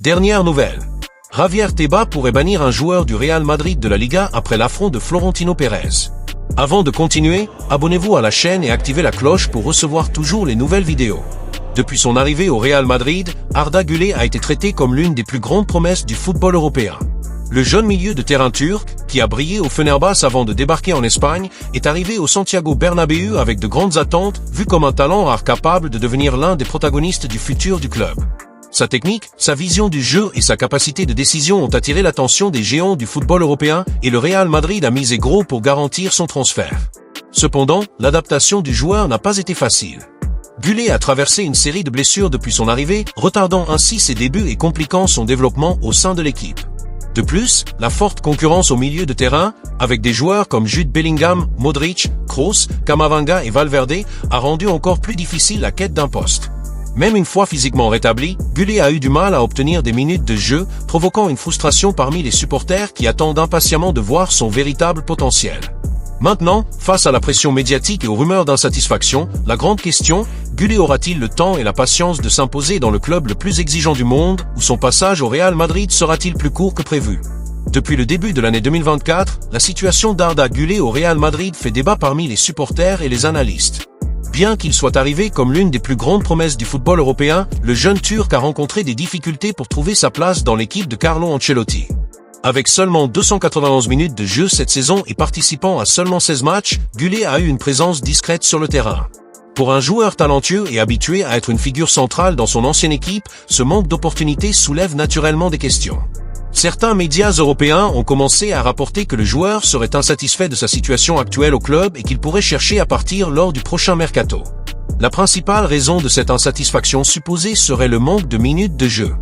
Dernière nouvelle. Javier Tebas pourrait bannir un joueur du Real Madrid de la Liga après l'affront de Florentino Pérez. Avant de continuer, abonnez-vous à la chaîne et activez la cloche pour recevoir toujours les nouvelles vidéos. Depuis son arrivée au Real Madrid, Arda Güler a été traité comme l'une des plus grandes promesses du football européen. Le jeune milieu de terrain turc, qui a brillé au Fenerbahçe avant de débarquer en Espagne, est arrivé au Santiago Bernabéu avec de grandes attentes, vu comme un talent rare capable de devenir l'un des protagonistes du futur du club. Sa technique, sa vision du jeu et sa capacité de décision ont attiré l'attention des géants du football européen et le Real Madrid a misé gros pour garantir son transfert. Cependant, l'adaptation du joueur n'a pas été facile. Güler a traversé une série de blessures depuis son arrivée, retardant ainsi ses débuts et compliquant son développement au sein de l'équipe. De plus, la forte concurrence au milieu de terrain, avec des joueurs comme Jude Bellingham, Modric, Kroos, Camavinga et Valverde, a rendu encore plus difficile la quête d'un poste. Même une fois physiquement rétabli, Güler a eu du mal à obtenir des minutes de jeu, provoquant une frustration parmi les supporters qui attendent impatiemment de voir son véritable potentiel. Maintenant, face à la pression médiatique et aux rumeurs d'insatisfaction, la grande question, Güler aura-t-il le temps et la patience de s'imposer dans le club le plus exigeant du monde, ou son passage au Real Madrid sera-t-il plus court que prévu? Depuis le début de l'année 2024, la situation d'Arda Güler au Real Madrid fait débat parmi les supporters et les analystes. Bien qu'il soit arrivé comme l'une des plus grandes promesses du football européen, le jeune Turc a rencontré des difficultés pour trouver sa place dans l'équipe de Carlo Ancelotti. Avec seulement 291 minutes de jeu cette saison et participant à seulement 16 matchs, Güler a eu une présence discrète sur le terrain. Pour un joueur talentueux et habitué à être une figure centrale dans son ancienne équipe, ce manque d'opportunités soulève naturellement des questions. Certains médias européens ont commencé à rapporter que le joueur serait insatisfait de sa situation actuelle au club et qu'il pourrait chercher à partir lors du prochain mercato. La principale raison de cette insatisfaction supposée serait le manque de minutes de jeu.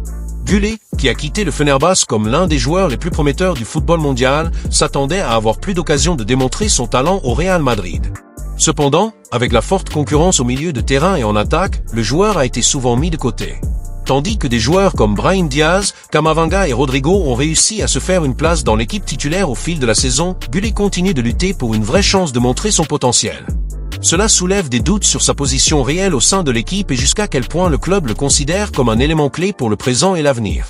Güler, qui a quitté le Fenerbahçe comme l'un des joueurs les plus prometteurs du football mondial, s'attendait à avoir plus d'occasions de démontrer son talent au Real Madrid. Cependant, avec la forte concurrence au milieu de terrain et en attaque, le joueur a été souvent mis de côté. Tandis que des joueurs comme Brahim Diaz, Camavinga et Rodrigo ont réussi à se faire une place dans l'équipe titulaire au fil de la saison, Güler continue de lutter pour une vraie chance de montrer son potentiel. Cela soulève des doutes sur sa position réelle au sein de l'équipe et jusqu'à quel point le club le considère comme un élément clé pour le présent et l'avenir.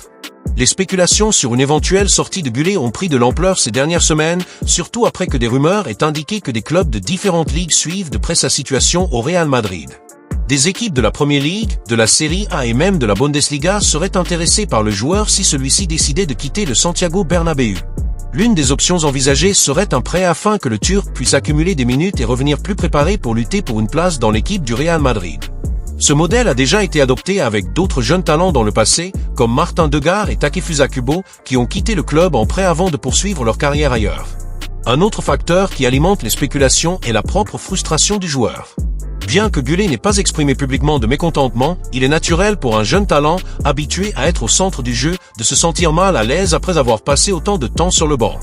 Les spéculations sur une éventuelle sortie de Güler ont pris de l'ampleur ces dernières semaines, surtout après que des rumeurs aient indiqué que des clubs de différentes ligues suivent de près sa situation au Real Madrid. Des équipes de la Premier League, de la Serie A et même de la Bundesliga seraient intéressées par le joueur si celui-ci décidait de quitter le Santiago Bernabéu. L'une des options envisagées serait un prêt afin que le Turc puisse accumuler des minutes et revenir plus préparé pour lutter pour une place dans l'équipe du Real Madrid. Ce modèle a déjà été adopté avec d'autres jeunes talents dans le passé, comme Martin Degar et Takefusa Kubo, qui ont quitté le club en prêt avant de poursuivre leur carrière ailleurs. Un autre facteur qui alimente les spéculations est la propre frustration du joueur. Bien que Güler n'ait pas exprimé publiquement de mécontentement, il est naturel pour un jeune talent, habitué à être au centre du jeu, de se sentir mal à l'aise après avoir passé autant de temps sur le banc.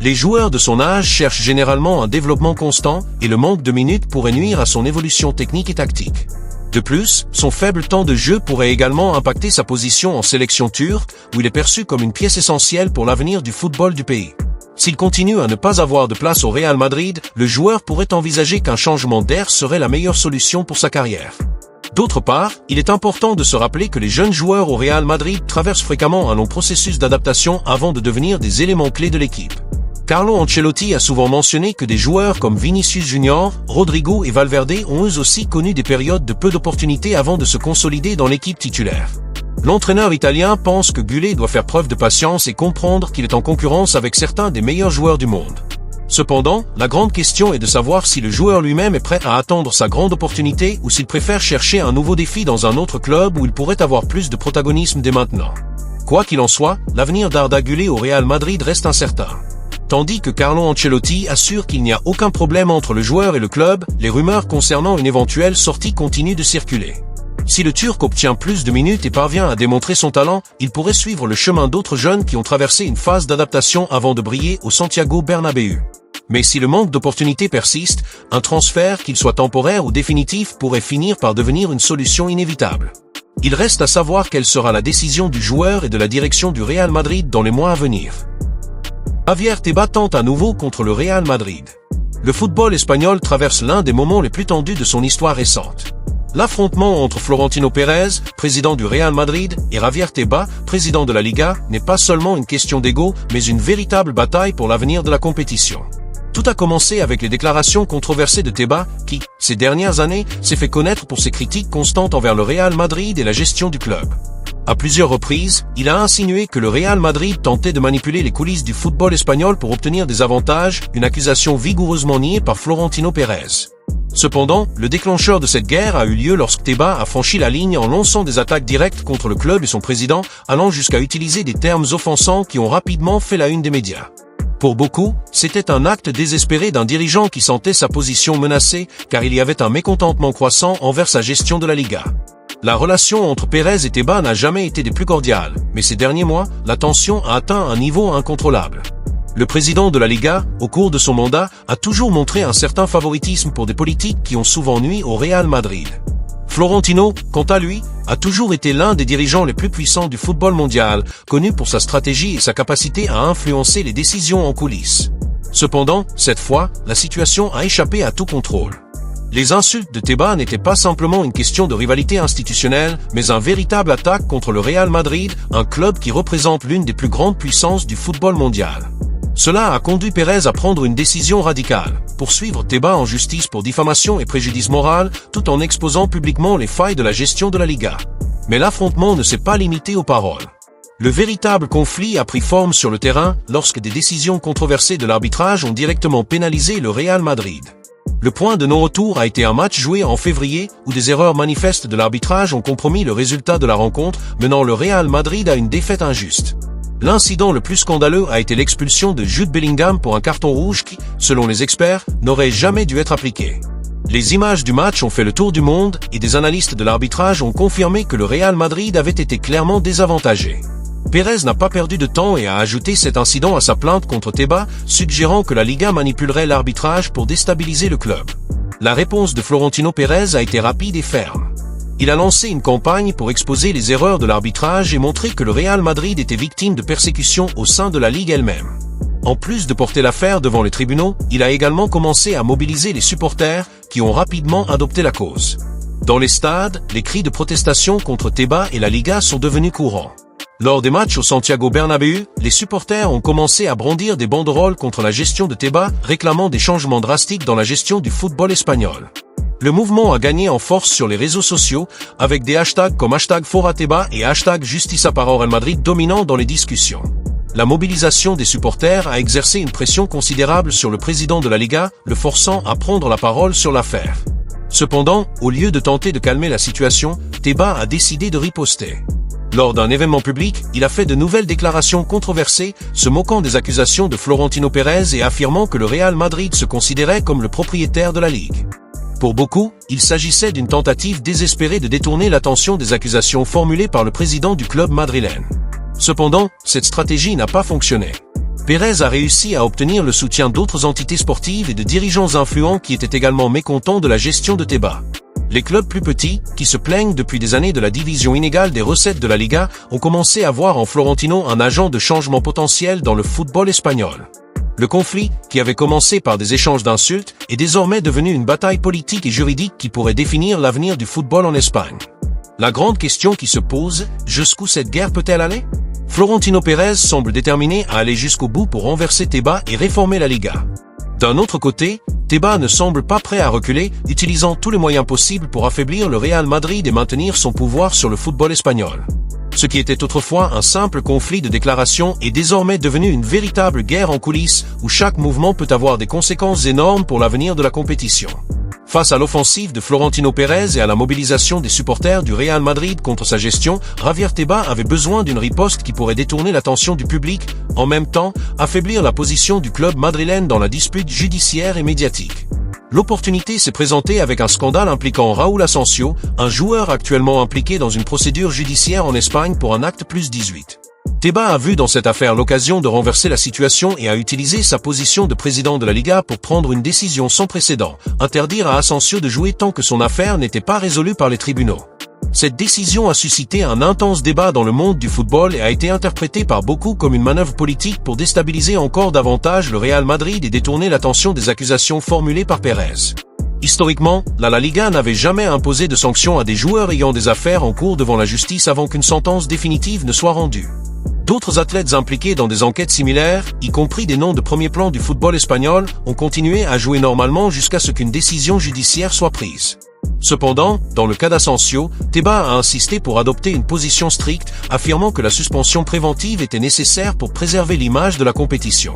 Les joueurs de son âge cherchent généralement un développement constant, et le manque de minutes pourrait nuire à son évolution technique et tactique. De plus, son faible temps de jeu pourrait également impacter sa position en sélection turque, où il est perçu comme une pièce essentielle pour l'avenir du football du pays. S'il continue à ne pas avoir de place au Real Madrid, le joueur pourrait envisager qu'un changement d'air serait la meilleure solution pour sa carrière. D'autre part, il est important de se rappeler que les jeunes joueurs au Real Madrid traversent fréquemment un long processus d'adaptation avant de devenir des éléments clés de l'équipe. Carlo Ancelotti a souvent mentionné que des joueurs comme Vinicius Junior, Rodrigo et Valverde ont eux aussi connu des périodes de peu d'opportunités avant de se consolider dans l'équipe titulaire. L'entraîneur italien pense que Güler doit faire preuve de patience et comprendre qu'il est en concurrence avec certains des meilleurs joueurs du monde. Cependant, la grande question est de savoir si le joueur lui-même est prêt à attendre sa grande opportunité ou s'il préfère chercher un nouveau défi dans un autre club où il pourrait avoir plus de protagonisme dès maintenant. Quoi qu'il en soit, l'avenir d'Arda Güler au Real Madrid reste incertain. Tandis que Carlo Ancelotti assure qu'il n'y a aucun problème entre le joueur et le club, les rumeurs concernant une éventuelle sortie continuent de circuler. Si le Turc obtient plus de minutes et parvient à démontrer son talent, il pourrait suivre le chemin d'autres jeunes qui ont traversé une phase d'adaptation avant de briller au Santiago Bernabéu. Mais si le manque d'opportunités persiste, un transfert, qu'il soit temporaire ou définitif, pourrait finir par devenir une solution inévitable. Il reste à savoir quelle sera la décision du joueur et de la direction du Real Madrid dans les mois à venir. Javier Tebas tente à nouveau contre le Real Madrid. Le football espagnol traverse l'un des moments les plus tendus de son histoire récente. L'affrontement entre Florentino Pérez, président du Real Madrid, et Javier Tebas, président de la Liga, n'est pas seulement une question d'ego, mais une véritable bataille pour l'avenir de la compétition. Tout a commencé avec les déclarations controversées de Tebas, qui, ces dernières années, s'est fait connaître pour ses critiques constantes envers le Real Madrid et la gestion du club. À plusieurs reprises, il a insinué que le Real Madrid tentait de manipuler les coulisses du football espagnol pour obtenir des avantages, une accusation vigoureusement niée par Florentino Pérez. Cependant, le déclencheur de cette guerre a eu lieu lorsque Tebas a franchi la ligne en lançant des attaques directes contre le club et son président, allant jusqu'à utiliser des termes offensants qui ont rapidement fait la une des médias. Pour beaucoup, c'était un acte désespéré d'un dirigeant qui sentait sa position menacée, car il y avait un mécontentement croissant envers sa gestion de la Liga. La relation entre Pérez et Tebas n'a jamais été des plus cordiales, mais ces derniers mois, la tension a atteint un niveau incontrôlable. Le président de la Liga, au cours de son mandat, a toujours montré un certain favoritisme pour des politiques qui ont souvent nui au Real Madrid. Florentino, quant à lui, a toujours été l'un des dirigeants les plus puissants du football mondial, connu pour sa stratégie et sa capacité à influencer les décisions en coulisses. Cependant, cette fois, la situation a échappé à tout contrôle. Les insultes de Tebas n'étaient pas simplement une question de rivalité institutionnelle, mais un véritable attaque contre le Real Madrid, un club qui représente l'une des plus grandes puissances du football mondial. Cela a conduit Pérez à prendre une décision radicale, poursuivre Tebas en justice pour diffamation et préjudice moral, tout en exposant publiquement les failles de la gestion de la Liga. Mais l'affrontement ne s'est pas limité aux paroles. Le véritable conflit a pris forme sur le terrain lorsque des décisions controversées de l'arbitrage ont directement pénalisé le Real Madrid. Le point de non-retour a été un match joué en février où des erreurs manifestes de l'arbitrage ont compromis le résultat de la rencontre, menant le Real Madrid à une défaite injuste. L'incident le plus scandaleux a été l'expulsion de Jude Bellingham pour un carton rouge qui, selon les experts, n'aurait jamais dû être appliqué. Les images du match ont fait le tour du monde et des analystes de l'arbitrage ont confirmé que le Real Madrid avait été clairement désavantagé. Pérez n'a pas perdu de temps et a ajouté cet incident à sa plainte contre Tebas, suggérant que la Liga manipulerait l'arbitrage pour déstabiliser le club. La réponse de Florentino Pérez a été rapide et ferme. Il a lancé une campagne pour exposer les erreurs de l'arbitrage et montrer que le Real Madrid était victime de persécutions au sein de la Ligue elle-même. En plus de porter l'affaire devant les tribunaux, il a également commencé à mobiliser les supporters, qui ont rapidement adopté la cause. Dans les stades, les cris de protestation contre Tebas et la Liga sont devenus courants. Lors des matchs au Santiago Bernabéu, les supporters ont commencé à brandir des banderoles contre la gestion de Tebas, réclamant des changements drastiques dans la gestion du football espagnol. Le mouvement a gagné en force sur les réseaux sociaux, avec des hashtags comme #ForaTebas et #JustiçaParaRealMadrid dominant dans les discussions. La mobilisation des supporters a exercé une pression considérable sur le président de la Liga, le forçant à prendre la parole sur l'affaire. Cependant, au lieu de tenter de calmer la situation, Tebas a décidé de riposter. Lors d'un événement public, il a fait de nouvelles déclarations controversées, se moquant des accusations de Florentino Pérez et affirmant que le Real Madrid se considérait comme le propriétaire de la Ligue. Pour beaucoup, il s'agissait d'une tentative désespérée de détourner l'attention des accusations formulées par le président du club madrilène. Cependant, cette stratégie n'a pas fonctionné. Pérez a réussi à obtenir le soutien d'autres entités sportives et de dirigeants influents qui étaient également mécontents de la gestion de Tebas. Les clubs plus petits, qui se plaignent depuis des années de la division inégale des recettes de la Liga, ont commencé à voir en Florentino un agent de changement potentiel dans le football espagnol. Le conflit, qui avait commencé par des échanges d'insultes, est désormais devenu une bataille politique et juridique qui pourrait définir l'avenir du football en Espagne. La grande question qui se pose, jusqu'où cette guerre peut-elle aller ? Florentino Pérez semble déterminé à aller jusqu'au bout pour renverser Tebas et réformer la Liga. D'un autre côté, Tebas ne semble pas prêt à reculer, utilisant tous les moyens possibles pour affaiblir le Real Madrid et maintenir son pouvoir sur le football espagnol. Ce qui était autrefois un simple conflit de déclarations est désormais devenu une véritable guerre en coulisses, où chaque mouvement peut avoir des conséquences énormes pour l'avenir de la compétition. Face à l'offensive de Florentino Pérez et à la mobilisation des supporters du Real Madrid contre sa gestion, Javier Tebas avait besoin d'une riposte qui pourrait détourner l'attention du public, en même temps, affaiblir la position du club madrilène dans la dispute judiciaire et médiatique. L'opportunité s'est présentée avec un scandale impliquant Raúl Asensio, un joueur actuellement impliqué dans une procédure judiciaire en Espagne pour un acte +18. Tebas a vu dans cette affaire l'occasion de renverser la situation et a utilisé sa position de président de la Liga pour prendre une décision sans précédent, interdire à Asensio de jouer tant que son affaire n'était pas résolue par les tribunaux. Cette décision a suscité un intense débat dans le monde du football et a été interprétée par beaucoup comme une manœuvre politique pour déstabiliser encore davantage le Real Madrid et détourner l'attention des accusations formulées par Pérez. Historiquement, la Liga n'avait jamais imposé de sanctions à des joueurs ayant des affaires en cours devant la justice avant qu'une sentence définitive ne soit rendue. D'autres athlètes impliqués dans des enquêtes similaires, y compris des noms de premier plan du football espagnol, ont continué à jouer normalement jusqu'à ce qu'une décision judiciaire soit prise. Cependant, dans le cas d'Asensio, Tebas a insisté pour adopter une position stricte, affirmant que la suspension préventive était nécessaire pour préserver l'image de la compétition.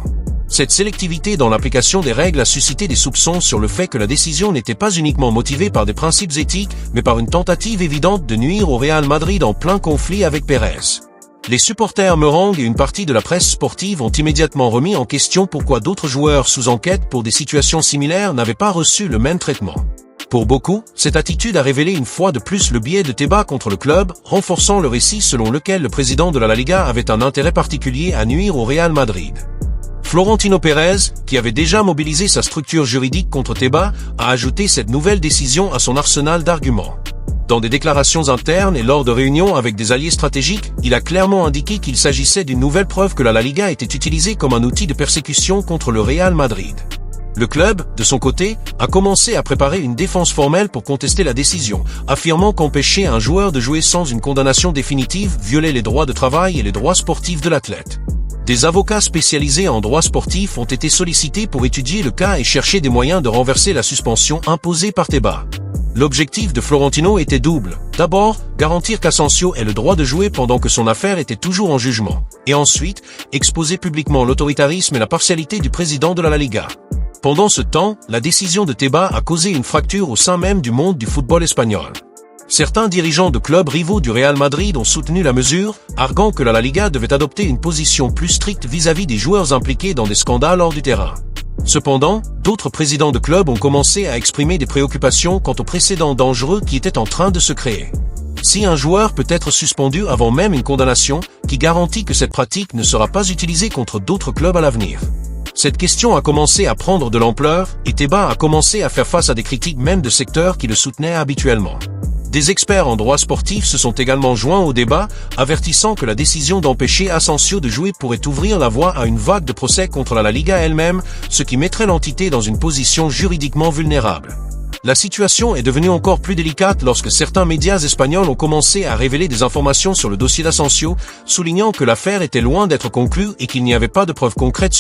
Cette sélectivité dans l'application des règles a suscité des soupçons sur le fait que la décision n'était pas uniquement motivée par des principes éthiques, mais par une tentative évidente de nuire au Real Madrid en plein conflit avec Pérez. Les supporters merengues et une partie de la presse sportive ont immédiatement remis en question pourquoi d'autres joueurs sous enquête pour des situations similaires n'avaient pas reçu le même traitement. Pour beaucoup, cette attitude a révélé une fois de plus le biais de Tebas contre le club, renforçant le récit selon lequel le président de la Liga avait un intérêt particulier à nuire au Real Madrid. Florentino Pérez, qui avait déjà mobilisé sa structure juridique contre Tebas, a ajouté cette nouvelle décision à son arsenal d'arguments. Dans des déclarations internes et lors de réunions avec des alliés stratégiques, il a clairement indiqué qu'il s'agissait d'une nouvelle preuve que la Liga était utilisée comme un outil de persécution contre le Real Madrid. Le club, de son côté, a commencé à préparer une défense formelle pour contester la décision, affirmant qu'empêcher un joueur de jouer sans une condamnation définitive violait les droits de travail et les droits sportifs de l'athlète. Des avocats spécialisés en droit sportif ont été sollicités pour étudier le cas et chercher des moyens de renverser la suspension imposée par Tebas. L'objectif de Florentino était double. D'abord, garantir qu'Asensio ait le droit de jouer pendant que son affaire était toujours en jugement. Et ensuite, exposer publiquement l'autoritarisme et la partialité du président de la Liga. Pendant ce temps, la décision de Tebas a causé une fracture au sein même du monde du football espagnol. Certains dirigeants de clubs rivaux du Real Madrid ont soutenu la mesure, arguant que la Liga devait adopter une position plus stricte vis-à-vis des joueurs impliqués dans des scandales hors du terrain. Cependant, d'autres présidents de clubs ont commencé à exprimer des préoccupations quant aux précédents dangereux qui étaient en train de se créer. Si un joueur peut être suspendu avant même une condamnation, qui garantit que cette pratique ne sera pas utilisée contre d'autres clubs à l'avenir? Cette question a commencé à prendre de l'ampleur, et Tebas a commencé à faire face à des critiques même de secteurs qui le soutenaient habituellement. Des experts en droit sportif se sont également joints au débat, avertissant que la décision d'empêcher Asensio de jouer pourrait ouvrir la voie à une vague de procès contre la Liga elle-même, ce qui mettrait l'entité dans une position juridiquement vulnérable. La situation est devenue encore plus délicate lorsque certains médias espagnols ont commencé à révéler des informations sur le dossier d'Asensio, soulignant que l'affaire était loin d'être conclue et qu'il n'y avait pas de preuves concrètes